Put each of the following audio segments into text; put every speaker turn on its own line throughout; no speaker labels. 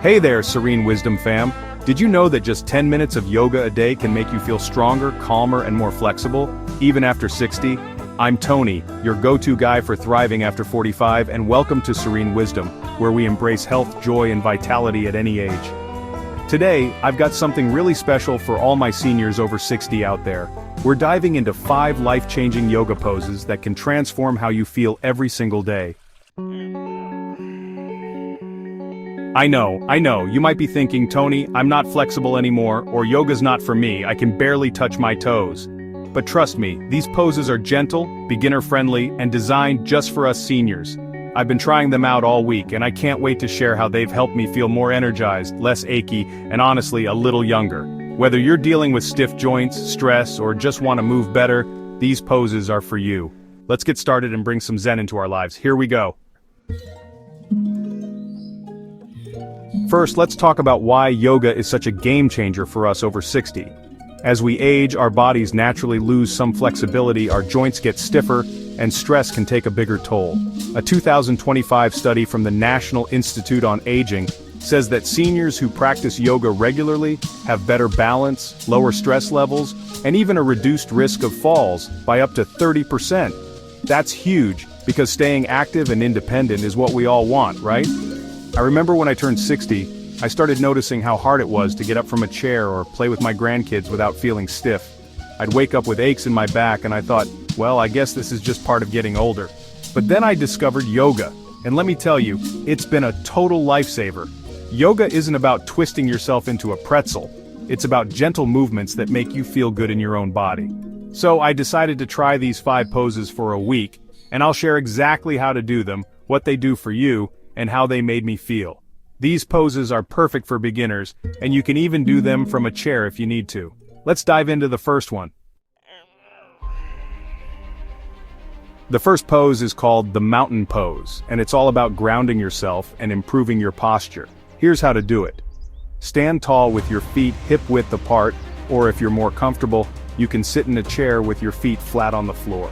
Hey there, Serene Wisdom fam. Did you know that just 10 minutes of yoga a day can make you feel stronger, calmer, and more flexible, even after 60? I'm Tony, your go-to guy for thriving after 45, and welcome to Serene Wisdom, where we embrace health, joy, and vitality at any age. Today, I've got something really special for all my seniors over 60 out there. We're diving into 5 life-changing yoga poses that can transform how you feel every single day. I know, you might be thinking, Tony, I'm not flexible anymore, or yoga's not for me, I can barely touch my toes. But trust me, these poses are gentle, beginner-friendly, and designed just for us seniors. I've been trying them out all week, and I can't wait to share how they've helped me feel more energized, less achy, and honestly, a little younger. Whether you're dealing with stiff joints, stress, or just want to move better, these poses are for you. Let's get started and bring some Zen into our lives. Here we go. First, let's talk about why yoga is such a game changer for us over 60. As we age, our bodies naturally lose some flexibility, our joints get stiffer, and stress can take a bigger toll. A 2025 study from the National Institute on Aging says that seniors who practice yoga regularly have better balance, lower stress levels, and even a reduced risk of falls by up to 30%. That's huge, because staying active and independent is what we all want, right? I remember when I turned 60, I started noticing how hard it was to get up from a chair or play with my grandkids without feeling stiff. I'd wake up with aches in my back and I thought, well, I guess this is just part of getting older. But then I discovered yoga, and let me tell you, it's been a total lifesaver. Yoga isn't about twisting yourself into a pretzel. It's about gentle movements that make you feel good in your own body. So I decided to try these 5 poses for a week, and I'll share exactly how to do them, what they do for you, and how they made me feel. These poses are perfect for beginners, and you can even do them from a chair if you need to. Let's dive into the first one. The first pose is called the mountain pose, and it's all about grounding yourself and improving your posture. Here's how to do it. Stand tall with your feet hip-width apart, or if you're more comfortable, you can sit in a chair with your feet flat on the floor.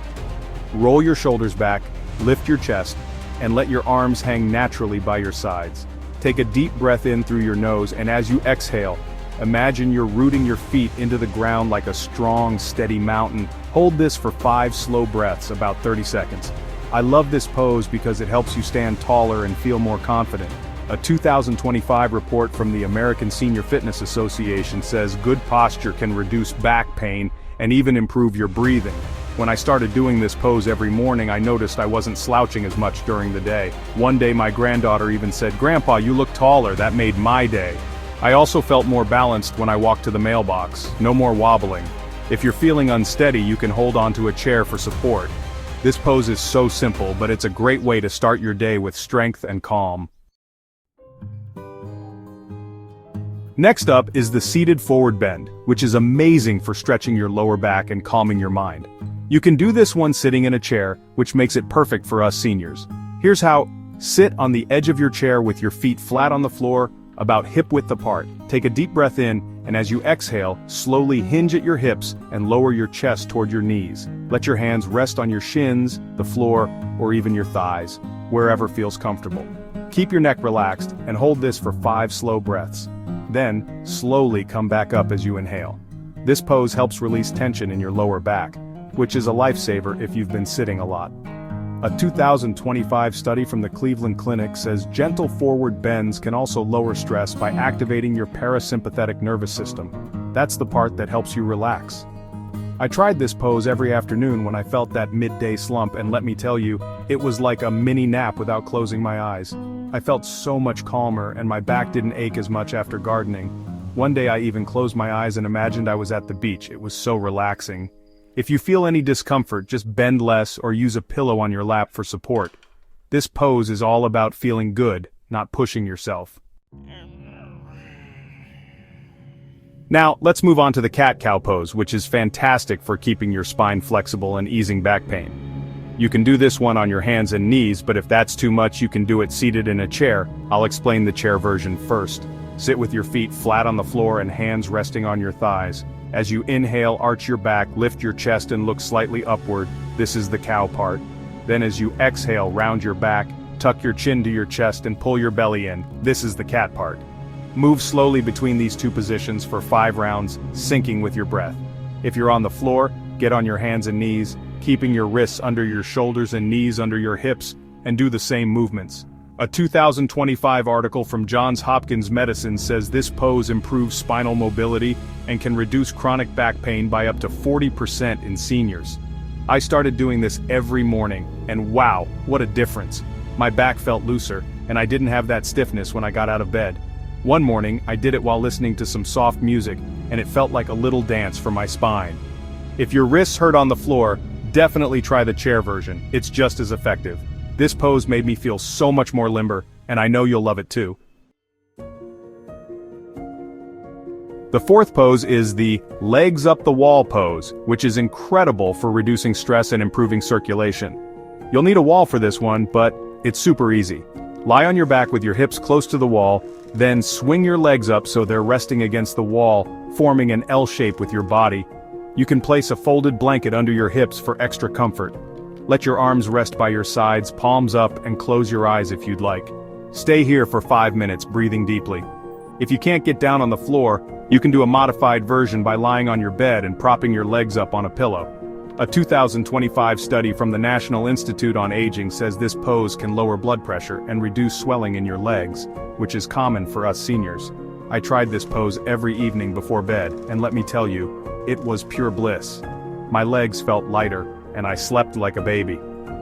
Roll your shoulders back, lift your chest, and let your arms hang naturally by your sides. Take a deep breath in through your nose, and as you exhale, imagine you're rooting your feet into the ground like a strong, steady mountain. Hold this for 5 slow breaths, about 30 seconds. I love this pose because it helps you stand taller and feel more confident. A 2025 report from the American Senior Fitness Association says good posture can reduce back pain and even improve your breathing. When I started doing this pose every morning, I noticed I wasn't slouching as much during the day. One day my granddaughter even said, "Grandpa, you look taller." That made my day. I also felt more balanced when I walked to the mailbox. No more wobbling. If you're feeling unsteady, you can hold onto a chair for support. This pose is so simple, but it's a great way to start your day with strength and calm. Next up is the seated forward bend, which is amazing for stretching your lower back and calming your mind. You can do this one sitting in a chair, which makes it perfect for us seniors. Here's how. Sit on the edge of your chair with your feet flat on the floor, about hip-width apart. Take a deep breath in, and as you exhale, slowly hinge at your hips and lower your chest toward your knees. Let your hands rest on your shins, the floor, or even your thighs, wherever feels comfortable. Keep your neck relaxed, and hold this for 5 slow breaths. Then, slowly come back up as you inhale. This pose helps release tension in your lower back, which is a lifesaver if you've been sitting a lot. A 2025 study from the Cleveland Clinic says gentle forward bends can also lower stress by activating your parasympathetic nervous system. That's the part that helps you relax. I tried this pose every afternoon when I felt that midday slump, and let me tell you, it was like a mini nap without closing my eyes. I felt so much calmer, and my back didn't ache as much after gardening. One day I even closed my eyes and imagined I was at the beach. It was so relaxing. If you feel any discomfort, just bend less or use a pillow on your lap for support. This pose is all about feeling good, not pushing yourself. Now, let's move on to the cat-cow pose, which is fantastic for keeping your spine flexible and easing back pain. You can do this one on your hands and knees, but if that's too much, you can do it seated in a chair. I'll explain the chair version first. Sit with your feet flat on the floor and hands resting on your thighs. As you inhale, arch your back, lift your chest and look slightly upward. This is the cow part. Then as you exhale, round your back, tuck your chin to your chest and pull your belly in. This is the cat part. Move slowly between these two positions for 5 rounds, syncing with your breath. If you're on the floor, get on your hands and knees, keeping your wrists under your shoulders and knees under your hips, and do the same movements. A 2025 article from Johns Hopkins Medicine says this pose improves spinal mobility and can reduce chronic back pain by up to 40% in seniors. I started doing this every morning, and wow, what a difference. My back felt looser, and I didn't have that stiffness when I got out of bed. One morning, I did it while listening to some soft music, and it felt like a little dance for my spine. If your wrists hurt on the floor, definitely try the chair version, it's just as effective. This pose made me feel so much more limber, and I know you'll love it too. The fourth pose is the legs up the wall pose, which is incredible for reducing stress and improving circulation. You'll need a wall for this one, but it's super easy. Lie on your back with your hips close to the wall, then swing your legs up so they're resting against the wall, forming an L shape with your body. You can place a folded blanket under your hips for extra comfort. Let your arms rest by your sides, palms up, and close your eyes if you'd like. Stay here for 5 minutes, breathing deeply. If you can't get down on the floor, you can do a modified version by lying on your bed and propping your legs up on a pillow. A 2025 study from the National Institute on Aging says this pose can lower blood pressure and reduce swelling in your legs, which is common for us seniors. I tried this pose every evening before bed, and let me tell you, it was pure bliss. My legs felt lighter, and I slept like a baby.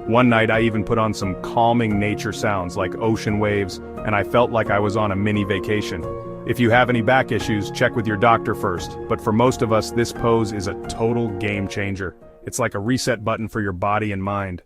One night I even put on some calming nature sounds like ocean waves, and I felt like I was on a mini vacation. If you have any back issues, check with your doctor first, but for most of us this pose is a total game changer. It's like a reset button for your body and mind.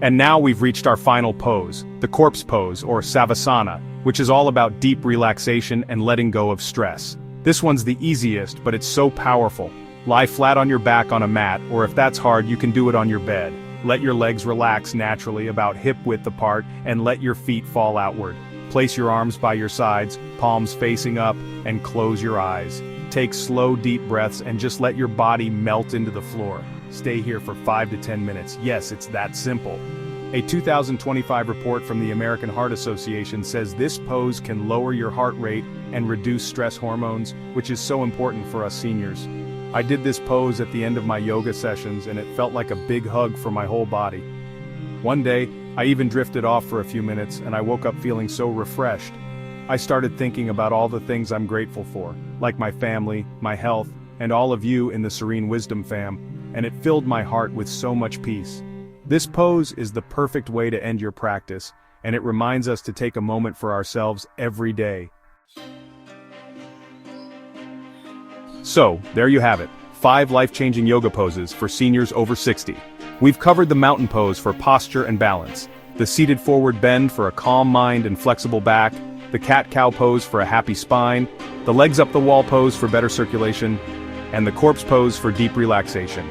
And now we've reached our final pose, the corpse pose or Savasana, which is all about deep relaxation and letting go of stress. This one's the easiest, but it's so powerful. Lie flat on your back on a mat, or if that's hard, you can do it on your bed. Let your legs relax naturally about hip width apart and let your feet fall outward. Place your arms by your sides, palms facing up, and close your eyes. Take slow, deep breaths and just let your body melt into the floor. Stay here for 5 to 10 minutes. Yes, it's that simple. A 2025 report from the American Heart Association says this pose can lower your heart rate and reduce stress hormones, which is so important for us seniors. I did this pose at the end of my yoga sessions and it felt like a big hug for my whole body. One day, I even drifted off for a few minutes and I woke up feeling so refreshed. I started thinking about all the things I'm grateful for, like my family, my health, and all of you in the Serene Wisdom fam, and it filled my heart with so much peace. This pose is the perfect way to end your practice, and it reminds us to take a moment for ourselves every day. So, there you have it, 5 life-changing yoga poses for seniors over 60. We've covered the mountain pose for posture and balance, the seated forward bend for a calm mind and flexible back, the cat-cow pose for a happy spine, the legs up the wall pose for better circulation, and the corpse pose for deep relaxation.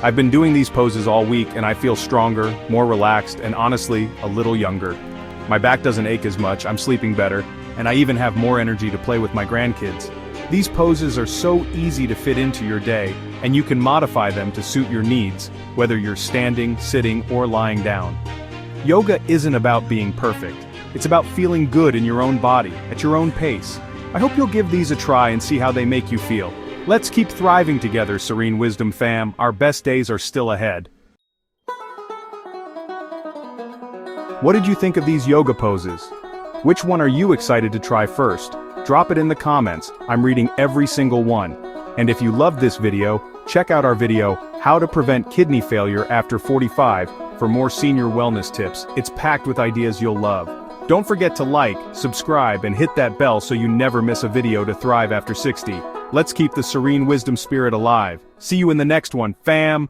I've been doing these poses all week and I feel stronger, more relaxed, and honestly, a little younger. My back doesn't ache as much, I'm sleeping better, and I even have more energy to play with my grandkids. These poses are so easy to fit into your day, and you can modify them to suit your needs, whether you're standing, sitting, or lying down. Yoga isn't about being perfect. It's about feeling good in your own body, at your own pace. I hope you'll give these a try and see how they make you feel. Let's keep thriving together, Serene Wisdom fam. Our best days are still ahead. What did you think of these yoga poses? Which one are you excited to try first? Drop it in the comments. I'm reading every single one. And if you loved this video, check out our video, How to Prevent Kidney Failure After 45, for more senior wellness tips. It's packed with ideas you'll love. Don't forget to like, subscribe, and hit that bell so you never miss a video to thrive after 60. Let's keep the Serene Wisdom spirit alive. See you in the next one, fam!